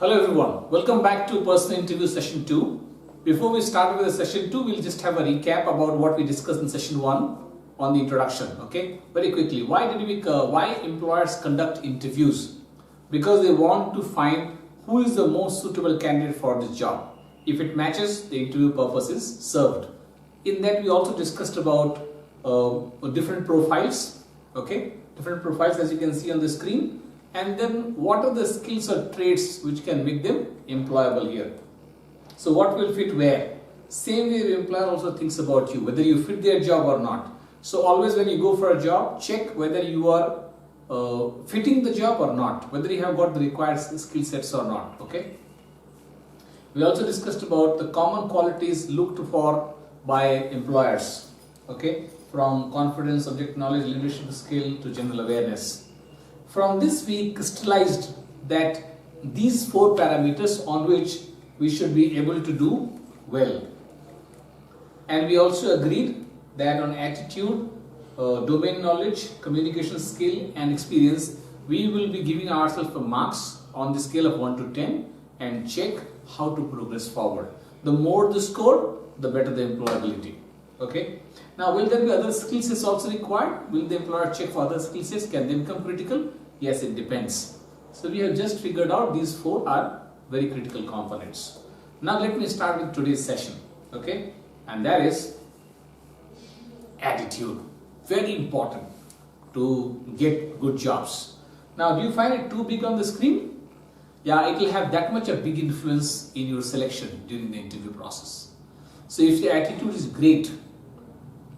Hello everyone, welcome back to Personal Interview Session 2. Before we start with the Session 2, we'll just have a recap about what we discussed in Session 1 on the introduction. Okay, very quickly, why employers conduct interviews? Because they want to find who is the most suitable candidate for this job. If it matches, the interview purpose is served. In that, we also discussed about different profiles. Okay, different profiles as you can see on the screen. And then what are the skills or traits which can make them employable here. So what will fit where? Same way the employer also thinks about you, whether you fit their job or not. So always when you go for a job, check whether you are fitting the job or not, whether you have got the required skill sets or not. Okay. We also discussed about the common qualities looked for by employers. Okay, from confidence, subject knowledge, leadership skill to general awareness. From this we crystallized that these 4 parameters on which we should be able to do well. And we also agreed that on attitude, domain knowledge, communication skill and experience, we will be giving ourselves the marks on the scale of 1 to 10 and check how to progress forward. The more the score, the better the employability. Okay. Now, will there be other skill sets also required? Will the employer check for other skill sets? Can they become critical? Yes, it depends. So, we have just figured out these 4 are very critical components. Now, let me start with today's session. Okay, and that is attitude. Very important to get good jobs. Now, do you find it too big on the screen? Yeah, it will have that much a big influence in your selection during the interview process. So, if your attitude is great,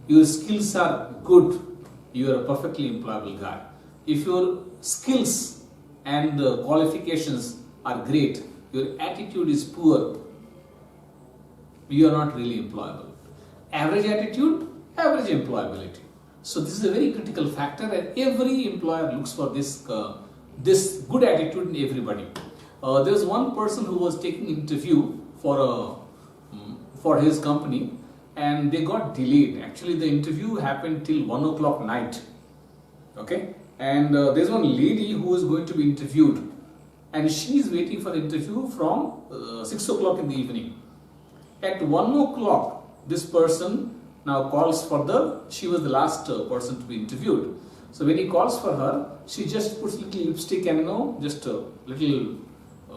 your skills are good, you are a perfectly employable guy. If your skills and qualifications are great, your attitude is poor, you are not really employable. Average attitude, average employability. So this is a very critical factor, and every employer looks for this good attitude in everybody. There was one person who was taking interview for his company, and they got delayed. Actually, the interview happened till 1 o'clock night. Okay, and there's one lady who is going to be interviewed, and she is waiting for the interview from 6 o'clock in the evening. At 1 o'clock, this person now calls for she was the last person to be interviewed. So when he calls for her, she just puts little lipstick and just a little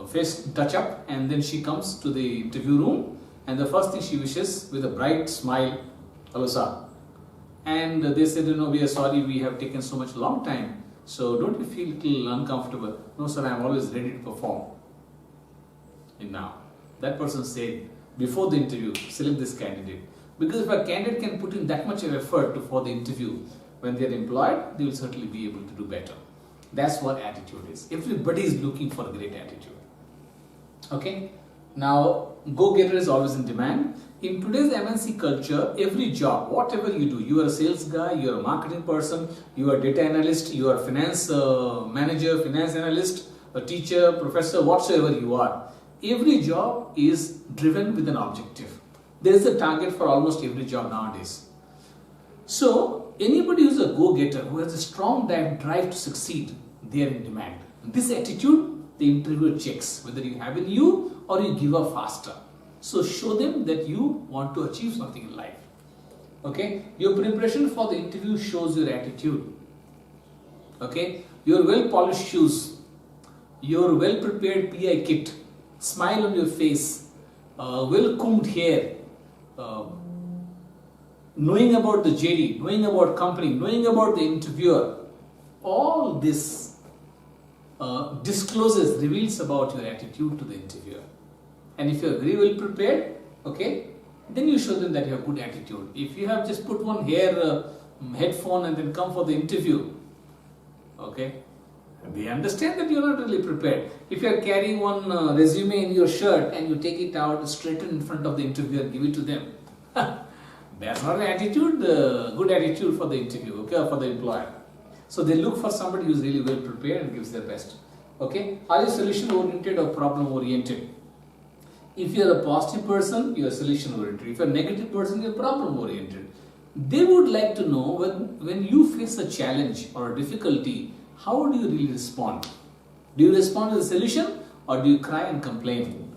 face touch up, and then she comes to the interview room, and the first thing she wishes with a bright smile, "Hello sir." And they said, "We are sorry, we have taken so much long time. So don't you feel a little uncomfortable?" "No sir, I am always ready to perform." And now, that person said, before the interview, select this candidate. Because if a candidate can put in that much of effort for the interview, when they are employed, they will certainly be able to do better. That's what attitude is. Everybody is looking for a great attitude. Okay. Now, go-getter is always in demand. In today's MNC culture, every job, whatever you do, you are a sales guy, you are a marketing person, you are a data analyst, you are a finance manager, finance analyst, a teacher, professor, whatsoever you are, every job is driven with an objective. There is a target for almost every job nowadays. So, anybody who is a go-getter, who has a strong drive to succeed, they are in demand. This attitude, the interviewer checks whether you have in you or you give up faster. So show them that you want to achieve something in life. Okay, your preparation for the interview shows your attitude. Okay, your well-polished shoes, your well-prepared PI kit, smile on your face, well-combed hair, knowing about the JD, knowing about company, knowing about the interviewer, all this reveals about your attitude to the interviewer. And if you are very well prepared, okay, then you show them that you have good attitude. If you have just put one headphone and then come for the interview, okay, they understand that you are not really prepared. If you are carrying one resume in your shirt and you take it out, straighten in front of the interviewer, give it to them, that's not an attitude, good attitude for the interview, okay, or for the employer. So they look for somebody who is really well prepared and gives their best. Okay, are you solution oriented or problem oriented? If you are a positive person, you are solution oriented. If you are a negative person, you are problem oriented. They would like to know when you face a challenge or a difficulty, how do you really respond? Do you respond to the solution or do you cry and complain?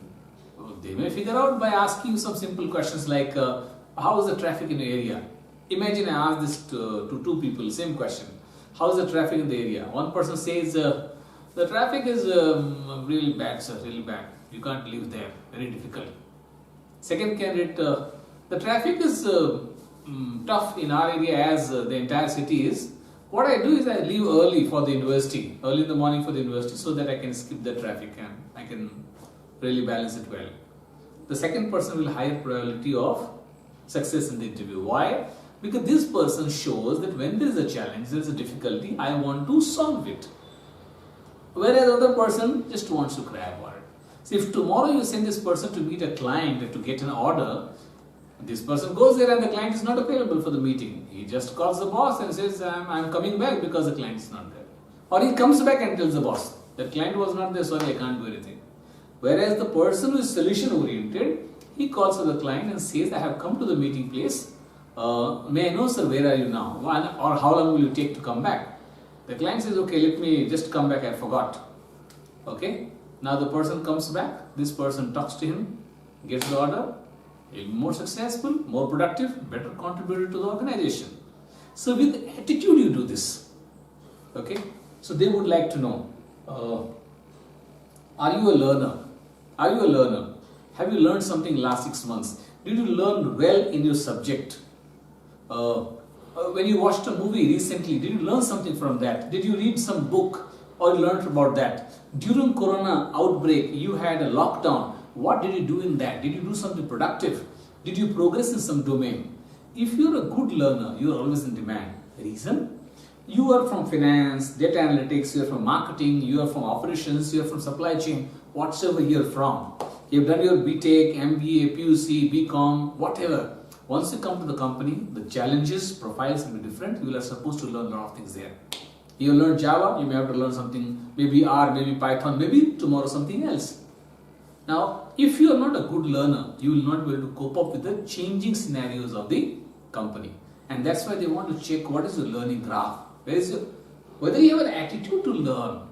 They may figure out by asking you some simple questions like, how is the traffic in your area? Imagine I ask this to two people, same question. How is the traffic in the area? One person says, the traffic is really bad, sir, really bad. You can't live there, very difficult. Second candidate, the traffic is tough in our area as the entire city is. What I do is I leave early for the university, early in the morning for the university, so that I can skip the traffic and I can really balance it well. The second person will higher probability of success in the interview. Why? Because this person shows that when there is a challenge, there is a difficulty, I want to solve it. Whereas the other person just wants to cry about it. So if tomorrow you send this person to meet a client to get an order, this person goes there and the client is not available for the meeting. He just calls the boss and says, I'm coming back because the client is not there. Or he comes back and tells the boss, the client was not there, sorry, I can't do anything. Whereas the person who is solution oriented, he calls to the client and says, I have come to the meeting place. May I know, sir, where are you now? Or how long will you take to come back? The client says, okay, let me just come back, I forgot. Okay, now the person comes back, this person talks to him, gets the order, he'll be more successful, more productive, better contributor to the organization. So with attitude you do this. Okay, so they would like to know, are you a learner? Are you a learner? Have you learned something last 6 months? Did you learn well in your subject? When you watched a movie recently, did you learn something from that? Did you read some book or you learned about that? During Corona outbreak, you had a lockdown. What did you do in that? Did you do something productive? Did you progress in some domain? If you're a good learner, you're always in demand. Reason? You are from finance, data analytics, you are from marketing, you are from operations, you are from supply chain, whatsoever you're from. You've done your BTech, MBA, PUC, BCom, whatever. Once you come to the company, the challenges, profiles will be different. You are supposed to learn a lot of things there. You learn Java, you may have to learn something, maybe R, maybe Python, maybe tomorrow something else. Now, if you are not a good learner, you will not be able to cope up with the changing scenarios of the company. And that's why they want to check what is your learning graph. Whether you have an attitude to learn.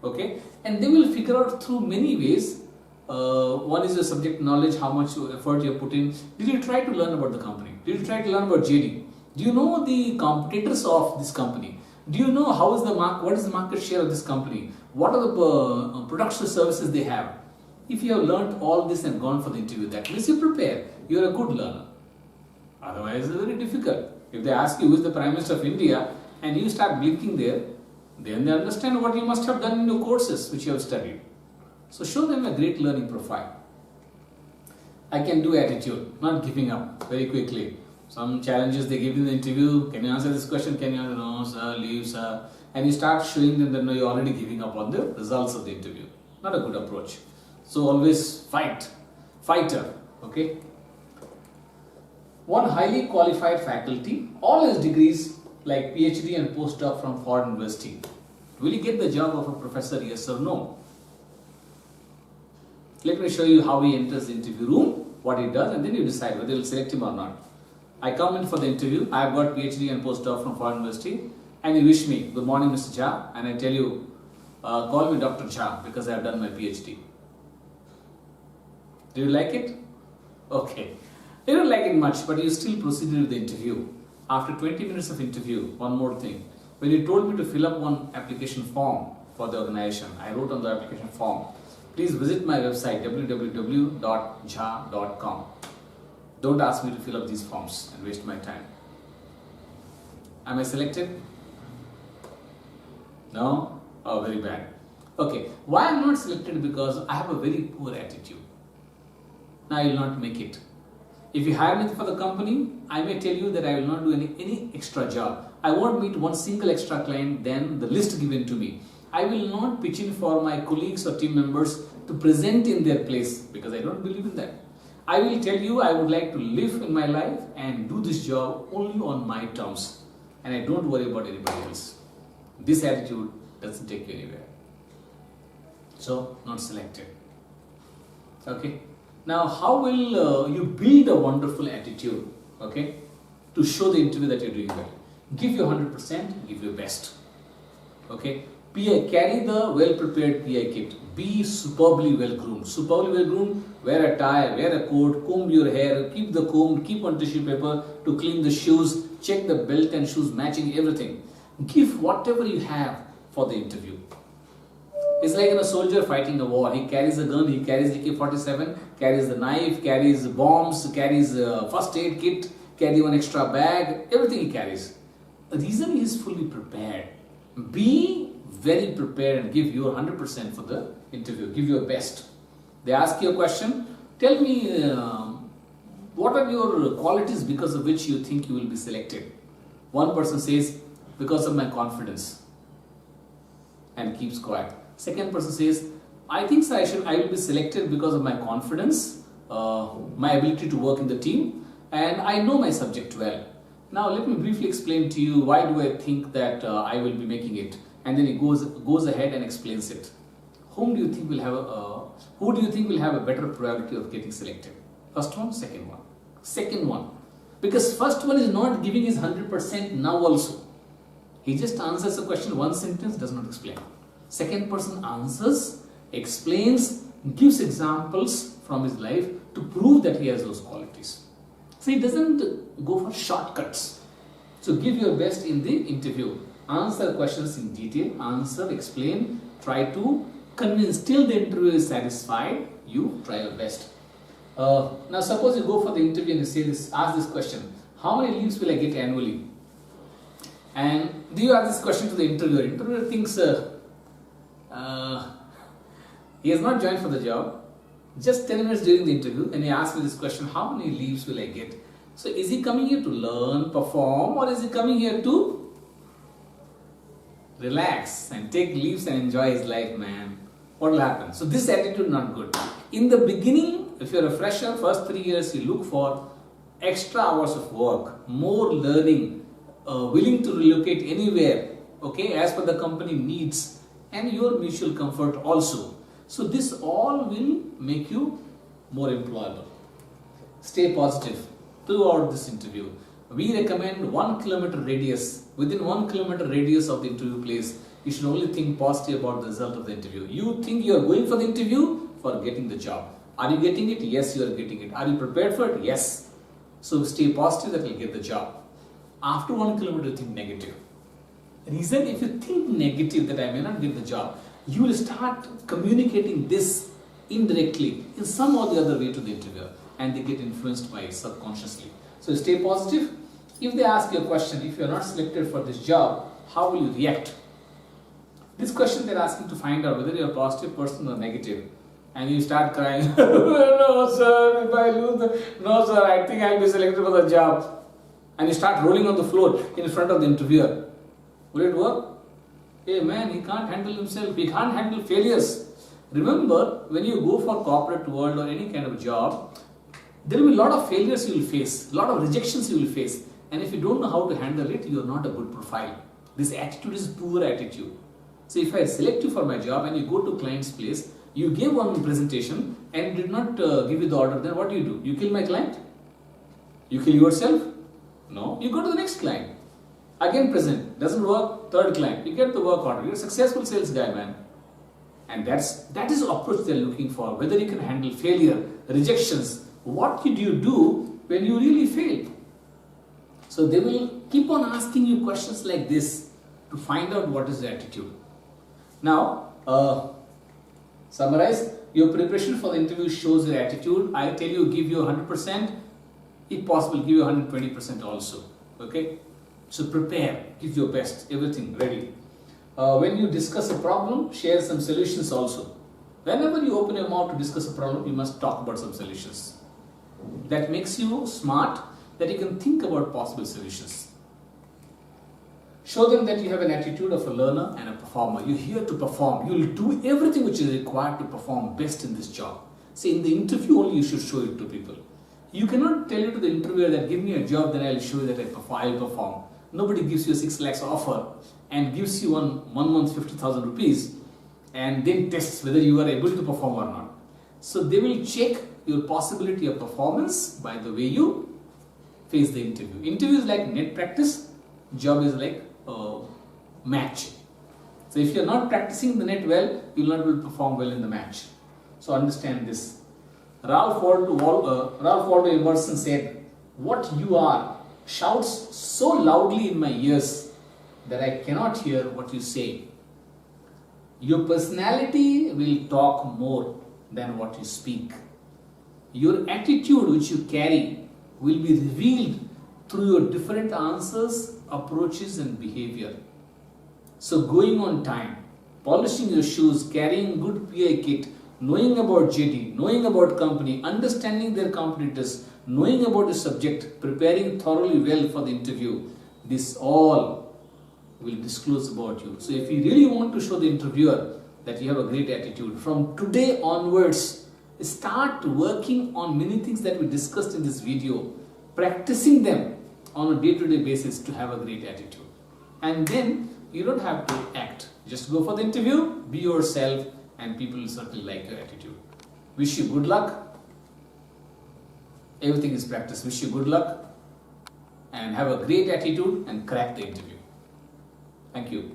Okay, and they will figure out through many ways. One is your subject knowledge, how much effort you have put in. Did you try to learn about the company? Did you try to learn about JD? Do you know the competitors of this company? Do you know what is the market share of this company? What are the products or services they have? If you have learned all this and gone for the interview, that means you prepare. You are a good learner. Otherwise, it's very difficult. If they ask you who is the Prime Minister of India and you start blinking there, then they understand what you must have done in your courses which you have studied. So show them a great learning profile. I can do attitude, not giving up very quickly. Some challenges they give in the interview, can you answer this question? Can you answer? No, sir, leave, sir. And you start showing them that no, you're already giving up on the results of the interview. Not a good approach. So always fighter, okay? One highly qualified faculty, all his degrees like PhD and postdoc from foreign university. Will he get the job of a professor, yes or no? Let me show you how he enters the interview room, what he does, and then you decide whether you'll select him or not. I come in for the interview, I have got PhD and postdoc from foreign university, and you wish me, good morning Mr. Jha, and I tell you, call me Dr. Jha because I have done my PhD. Do you like it? Okay. You don't like it much, but you still proceeded with the interview. After 20 minutes of interview, one more thing. When you told me to fill up one application form for the organization, I wrote on the application form, please visit my website www.jha.com. Don't ask me to fill up these forms and waste my time. Am I selected? No? Oh, very bad. Okay. Why I am not selected? Because I have a very poor attitude. Now I will not make it. If you hire me for the company, I may tell you that I will not do any extra job. I won't meet one single extra client than the list given to me. I will not pitch in for my colleagues or team members to present in their place because I don't believe in that. I will tell you I would like to live in my life and do this job only on my terms. And I don't worry about anybody else. This attitude doesn't take you anywhere. So, not selected. Okay. Now, how will you build a wonderful attitude, okay, to show the interview that you're doing well? Give your 100%, give your best, okay. PI, carry the well-prepared PI kit. Be superbly well-groomed. Superbly well-groomed, wear a tie, wear a coat, comb your hair, keep the comb, keep on tissue paper to clean the shoes, check the belt and shoes matching everything. Give whatever you have for the interview. It's like a soldier fighting a war. He carries a gun, he carries AK-47, carries the knife, carries bombs, carries a first aid kit, carry one extra bag, everything he carries. The reason he is fully prepared. Be very prepared and give your 100% for the interview. Give your best. They ask you a question. Tell me what are your qualities because of which you think you will be selected. One person says, because of my confidence, and keeps quiet. Second person says, I think so I will be selected because of my confidence, my ability to work in the team, and I know my subject well. Now let me briefly explain to you why do I think that I will be making it, and then he goes ahead and explains it. Who do you think will have a better probability of getting selected? First one, second one. Second one, because first one is not giving his 100% now also. He just answers a question, one sentence, does not explain. Second person answers, explains, gives examples from his life to prove that he has those qualities. So he doesn't go for shortcuts. So give your best in the interview. Answer questions in detail, answer, explain, try to convince till the interviewer is satisfied. You try your best. Now suppose you go for the interview and you say this, ask this question, how many leaves will I get annually? And do you ask this question to the interviewer? Interviewer thinks he has not joined for the job. Just 10 minutes during the interview, and he asks me this question, how many leaves will I get? So is he coming here to learn, perform, or is he coming here to relax and take leaves and enjoy his life, man? What will happen? So this attitude not good. In the beginning, if you're a fresher, first 3 years, you look for extra hours of work, more learning, willing to relocate anywhere, okay, as per the company needs, and your mutual comfort also. So this all will make you more employable. Stay positive throughout this interview. We recommend 1 kilometer radius. Within 1 kilometer radius of the interview place, you should only think positive about the result of the interview. You think you are going for the interview for getting the job. Are you getting it? Yes, you are getting it. Are you prepared for it? Yes. So stay positive that you will get the job. After 1 kilometer, think negative. Reason, if you think negative that I may not get the job, you will start communicating this indirectly in some or the other way to the interviewer, and they get influenced by it subconsciously. So stay positive. If they ask you a question, if you are not selected for this job, how will you react? This question they are asking to find out whether you are a positive person or negative. And you start crying, no sir, if I lose no sir, I think I will be selected for the job. And you start rolling on the floor in front of the interviewer. Will it work? Hey man, he can't handle himself, he can't handle failures. Remember, when you go for corporate world or any kind of job, there will be a lot of failures you will face, a lot of rejections you will face. And if you don't know how to handle it, you are not a good profile. This attitude is poor attitude. So if I select you for my job and you go to client's place, you gave one presentation and did not give you the order, then what do? You kill my client? You kill yourself? No, you go to the next client. Again present, doesn't work, third client, you get the work order. You're a successful sales guy, man. And that is the approach they're looking for, whether you can handle failure, rejections. What did you do when you really failed? So they will keep on asking you questions like this to find out what is the attitude. Now, summarize, your preparation for the interview shows your attitude. I tell you, give you 100%, if possible, give you 120% also. Okay? So prepare, give your best, everything ready. When you discuss a problem, share some solutions also. Whenever you open your mouth to discuss a problem, you must talk about some solutions. That makes you smart, that you can think about possible solutions. Show them that you have an attitude of a learner and a performer. You're here to perform. You will do everything which is required to perform best in this job. See, in the interview only you should show it to people. You cannot tell it to the interviewer that give me a job, then I will show you that I will perform. Nobody gives you a 6 lakhs offer and gives you one month 50,000 rupees and then tests whether you are able to perform or not. So they will check your possibility of performance by the way you face the interview. Interview is like net practice, job is like match. So if you're not practicing the net well, you'll not be able to perform well in the match. So understand this. Ralph Waldo Emerson said, "What you are shouts so loudly in my ears that I cannot hear what you say." Your personality will talk more than what you speak. Your attitude which you carry will be revealed through your different answers, approaches and behavior. So going on time, polishing your shoes, carrying good PI kit, knowing about JD, knowing about company, understanding their competitors, knowing about the subject, preparing thoroughly well for the interview, this all will disclose about you. So if you really want to show the interviewer that you have a great attitude, from today onwards, start working on many things that we discussed in this video, practicing them on a day-to-day basis to have a great attitude. And then you don't have to act. Just go for the interview, be yourself, and people will certainly like your attitude. Wish you good luck. Everything is practice. Wish you good luck and have a great attitude and crack the interview. Thank you.